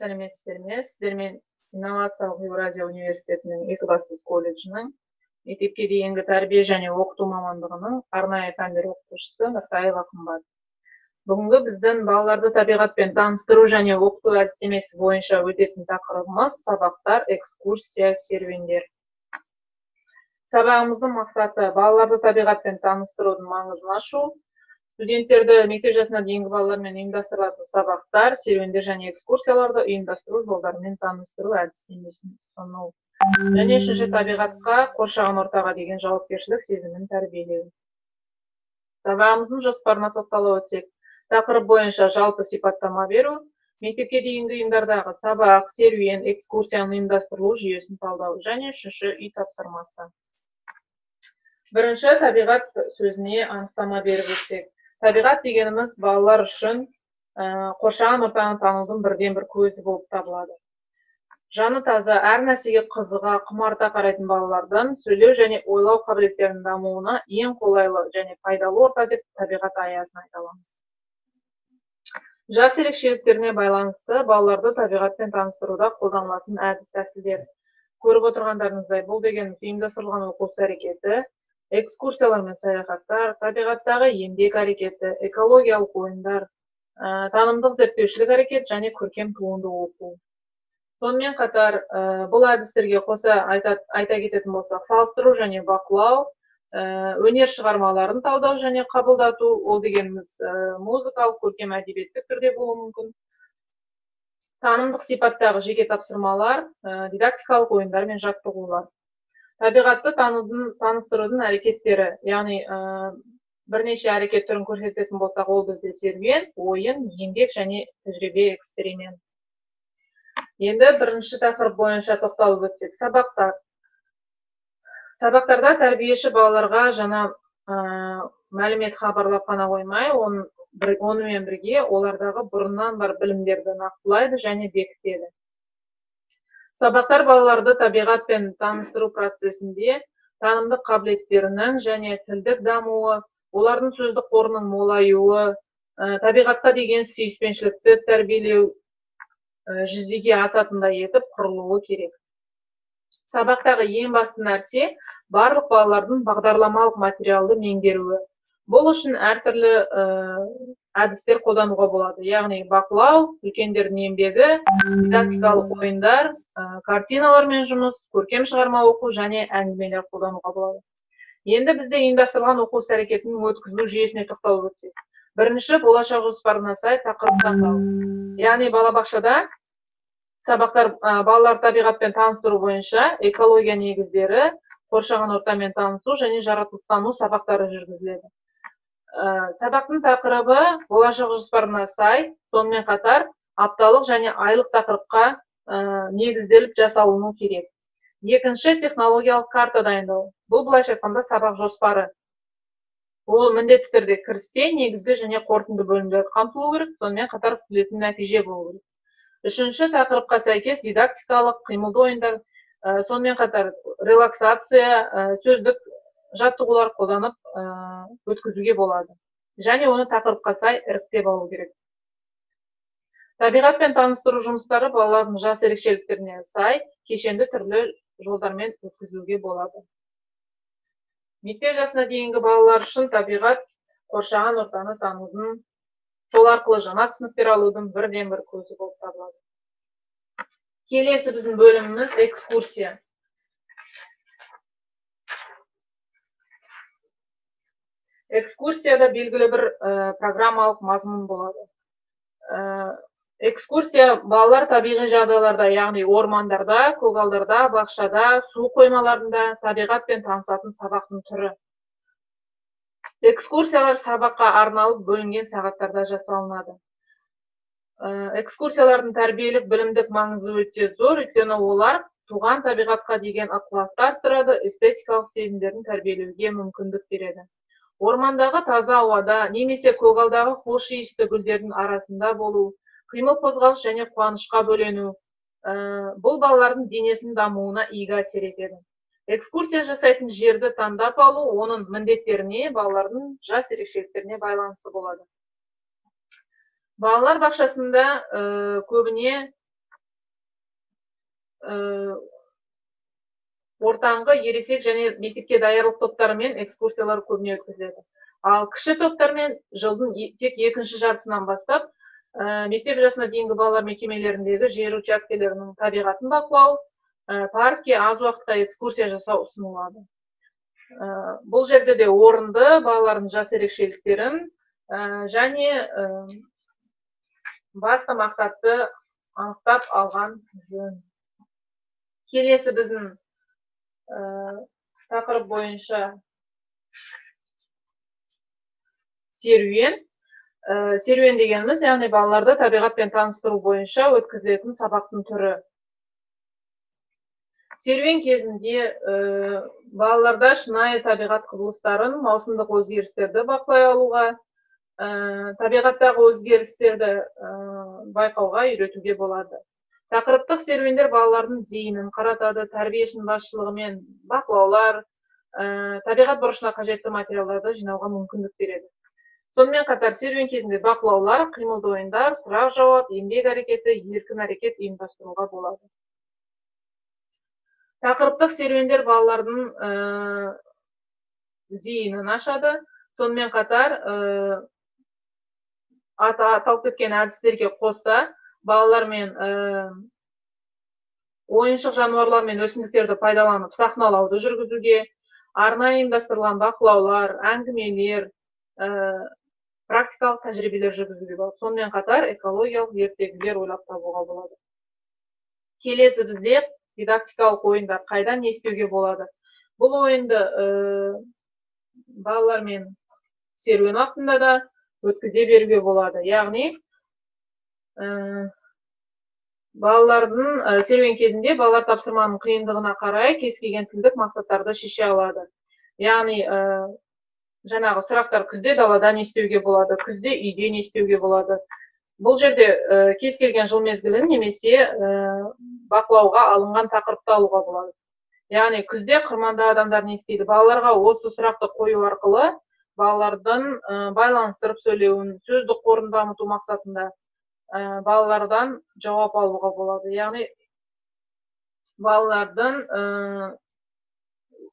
Сәлеметсіздер ме? Сіздермен инновациялық Еуразия университетінің Екібастұз колледжінің мектепке дейінгі тәрбие және оқыту мамандығының арнайы пәндер оқытушысы Нұртаева қымбат. Бүгінгі біздің балаларды табиғатпен таныстыру және оқыту әдістемесі бойынша өтетін тақырыбымыз сабақтар, экскурсия, серуендер. Сабағымыздың мақсаты балаларды табиғатпен таныстырудың маңызын ашу, студенттерді мектеп жасына дейінгі балалармен ұйымдастырылатын сабақтар, серуендер және экскурсияларды ұйымдастыру жолдарымен таныстыру әдістемесін ұсыну. Және үшінші табиғатқа, қоршаған ортаға деген жауапкершілік сезімін тәрбиелеу. Сабағымыздың жоспарына тоқтала өтсек, тақырып бойынша жалпы сипаттама беру, мектепке дейінгі ұйымдардағы сабақ, серуен, экскурсияның ұйымдастырылу жүйесін талдау және үшінші үй тапсырмасы. Бірінші табиғат сөзіне анықтама беріп өтсек. Табиғат дегеніміз балалар үшін қоршаған ортаны танудың бірден бір көзі болып табылады. Жаны таза, әр нәрсеге қызыға, құмарта қарайтын балалардың сөйлеу және ойлау қабілеттерінің дамуына ең қолайлы және пайдалы орта деп табиғат аясын айта аламыз. Жас ерекшеліктеріне байланысты балаларды табиғатпен таныстыруда қолданылатын әдіс тәсілдер. Көріп отырғандарыңыздай, бұл дегеніміз ұйымдастырылған оқу әрекеті, экскурсиялар мен саяхаттар, табиғаттағы еңбек әрекеті, экологиялық ойындар, танымдық зерттеушілік әрекет және көркем туынды оқу. Сонымен қатар, бұл әдістерге қоса айта кететін болсақ, салыстыру және бақылау, өнер шығармаларын талдау және қабылдату, ол дегеніміз музыкалық, көркем әдебиеттік түрде болуы мүмкін. Танымдық сипаттағы жеке тапсырмалар, дидактикалық ойындар мен жаттығулар. Табиғатты таныстырудың әрекеттері, яғни бірнеше әрекет түрін көрсететін болсақ, ол бізде серуен, ойын, еңбек және тәжірибе эксперимент. Енді бірінші тақырып бойынша тоқталып өтсек, сабақтар. Сабақтарда тәрбиеші балаларға жаңа мәлімет хабарлап қана қоймай, онымен бірге олардағы бұрыннан бар білімдерді нақтылайды және бекітеді. Сабақтар балаларды табиғатпен таныстыру процесінде танымдық қабілеттерінің және тілдік дамуы, олардың сөздік қорының молаюы, табиғатқа деген сүйіспеншілікті тәрбиелеу жүзеге асатындай етіп құрылуы керек. Сабақтағы ең басты нәрсе барлық балалардың бағдарламалық материалды меңгеруі. Бұл үшін әртүрлі әдістер қолдануға болады, яғни бақылау, үлкендердің еңбегі, дидактикалық ойындар, картиналармен жұмыс, көркем шығарма оқу және әңгімелер қолдануға болады. Енді бізде ұйымдастырылған оқу әрекетінің өткізу жүйесіне тоқталып өтсек. Бірінші, болашақ жоспарына сай тақырып таңдау. Яғни балабақшада сабақтар балалар табиғатпен таныстыру бойынша экология негіздері, қоршаған ортамен танысу және жаратылыстану сабақтары жүргізіледі. Сабақтың тақырыбы болашақ жоспарына сай, сонымен қатар апталық және айлық тақырыпқа негізделіп жасалыну керек. Екінші, технологиялық карта дайындау. Бұл былайша айтқанда сабақ жоспары. Ол міндетті түрде кіріспе, негізгі және қорытынды бөлімдер қамтылуы керек, сонымен қатар күтілетін нәтиже болуы керек. Үшінші, тақырыпқа сәйкес дидактикалық қимылды ойындар, сонымен қатар релаксация, сөздік жаттығулар қолданып өткізуге болады. Және оны тақырыпқа сай іріктеп алу керек. Табиғатпен таныстыру жұмыстары балалардың жас ерекшеліктеріне сай кешенді түрлі жолдармен өткізуге болады. Мектеп жасына дейінгі балалар үшін табиғат, қоршаған ортаны танудың, сол арқылы жаңа түсініктер алудың бірден бір көзі болып табылады. Келесі біздің бөліміміз экскурсия. Экскурсияда белгілі бір программалық мазмұн болады. Экскурсия балалар табиғи жағдайларда, яғни ормандарда, көгалдарда, бақшада, су қоймаларында табиғатпен танысатын сабақтың түрі. Экскурсиялар сабаққа арналып бөлінген сағаттарда жасалынады. Экскурсиялардың тәрбиелік білімдік маңызы өте зор, өйткені олар туған табиғатқа деген ықыласты арттырады, эстетикалық сезімдерін тәрбиелеуге мүмкіндік береді. Ормандағы таза ауада немесе көгалдағы хош иісті гүлдердің арасында болу, қимыл қозғалыс және қуанышқа бөлену, бұл балалардың денесінің дамуына игі әсер етеді. Экскурсия жасайтын жерді таңдап алу, оның міндеттеріне, балалардың жас ерекшеліктеріне байланысты болады. Балалар бақшасында көбіне ортаңғы, ересек және мектепке даярлық топтарымен экскурсиялар көбіне өткізіледі. Ал кіші топтармен жылдың тек екінші жартысынан бастап мектеп жасына дейінгі балалар мекемелеріндегі жер учаскелерінің табиғатын бақылау, паркке аз уақытқа экскурсия жасау ұсынылады. Бұл жерде де орынды балалардың жас ерекшеліктерін және басты мақсатты анықтап алған жөн. Келесі біздің тақырып бойынша серуен. Серуен дегеніміз, яғни балаларды табиғатпен таныстыру бойынша өткізілетін сабақтың түрі. Серуен кезінде балаларда шынайы табиғат құбылыстарын, маусымдық өзгерістерді бақылай алуға, табиғаттағы өзгерістерді байқауға үйретуге болады. Тақырыптық серуендер балалардың зейінін қаратады, тәрбиешінің басшылығымен бақылаулар, табиғат бұрышына қажетті материалдарды жинауға мүмкіндік береді. Сонымен қатар серуен кезінде бақылаулар, қимылды ойындар, сұрақ жауап, еңбек әрекеті, еркін әрекет ұйымдастыруға болады. Тақырыптық серуендер балалардың зейінін ашады. Сонымен қатар аталып кеткен әдістерге қоса балалармен ойыншық жануарлар мен өсімдіктерді пайдаланып сахналауды жүргізуге, арнайы ұйымдастырылған бақылаулар, әңгімелер, практикалық тәжірибелер жүргізуге болады. Сонымен қатар экологиялық ертегілер ойлап табуға болады. Келесі бізде дидактикалық ойындар қайдан не істеуге болады. Бұл ойынды балалармен серуен уақытында да өткізе беруге болады. Яғни балалардың серуен кезінде балалар тапсырманың қиындығына қарай кез келген тілдік мақсаттарды шеше алады. Яғни жаңағы сұрақтар күзде далада не істеуге болады, күзде үйде не істеуге болады. Бұл жерде кез келген жыл мезгілін немесе бақылауға алынған тақырыпты алуға болады. Яғни күзде қырманда адамдар не істейді? Балаларға осы сұрақты қою арқылы балалардың байланыстырып сөйлеуін, сөздік қорын дамыту мақсатында балалардан жауап алуға болады. Яғни балалардың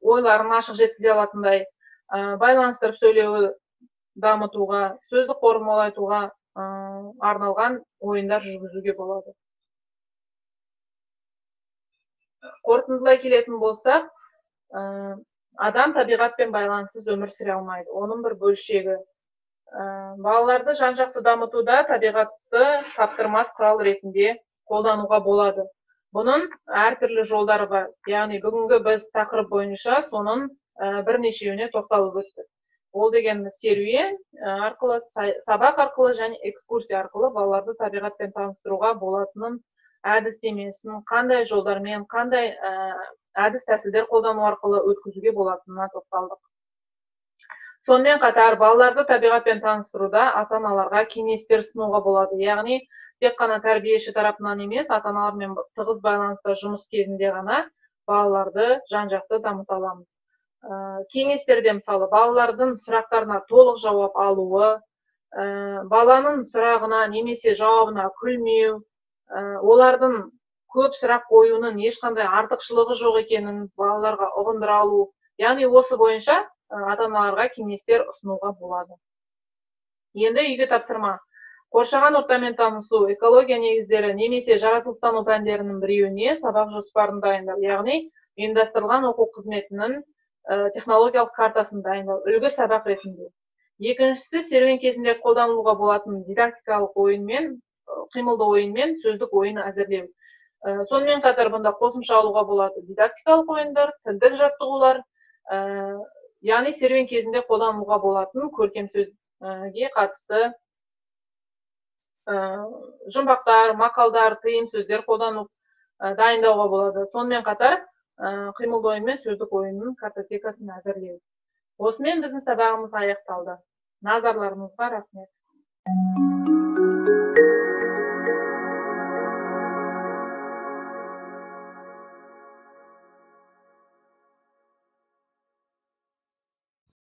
ойларын ашық жеткізе алатындай байланыстырып сөйлеуі дамытуға, сөздік қорын молайтуға арналған ойындар жүргізуге болады. Қорытындылай келетін болсақ, адам табиғатпен байланыссыз өмір сүре алмайды. Оның бір бөлшегі. Балаларды жан-жақты дамытуда табиғатты таптырмас құрал ретінде қолдануға болады. Бұның әртүрлі жолдары бар. Яғни бүгінгі біз тақырып бойынша соның бірнешеуіне тоқталып өттік. Ол дегеніміз серуен арқылы, сабақ арқылы және экскурсия арқылы балаларды табиғатпен таныстыруға болатынын, әдістемесін, қандай жолдармен, қандай әдіс тәсілдер қолдану арқылы өткізуге болатынына тоқталдық. Сонымен қатар балаларды табиғатпен таныстыруда ата-аналарға кеңестер ұсынуға болады. Яғни тек қана тәрбиеші тарапынан емес, ата-аналармен тығыз байланыста жұмыс кезінде ғана балаларды жан-жақты дамыта аламыз. Кеңестерде мысалы балалардың сұрақтарына толық жауап алуы, баланың сұрағына немесе жауабына күлмеу, олардың көп сұрақ қоюының ешқандай артықшылығы жоқ екенін балаларға ұғындыра алу. Яғни осы бойынша ата-аналарға кеңестер ұсынуға болады. Енді үйге тапсырма. Қоршаған ортамен танысу, экология негіздері немесе жаратылыстану пәндерінің біреуіне сабақ жоспарын дайындау. Яғни ұйымдастырылған оқу қызметінің технологиялық картасын дайындау, үлгі сабақ ретінде. Екіншісі, серуен кезінде қолданылуға болатын дидактикалық ойынмен, қимылды ойынмен сөздік ойын әзірлеу. Сонымен қатар бұнда қосымша алуға болады дидактикалық ойындар, тілдік жаттығулар, яғни серуен кезінде қолданылуға болатын көркем сөзге қатысты жұмбақтар, мақалдар, тыйым сөздер қолдану дайындауға болады. Сонымен қатар қимылды ойын мен сөздік ойынның картотекасын әзірлеу. Осымен біздің сабағымыз аяқталды. Назарларыңызға рахмет.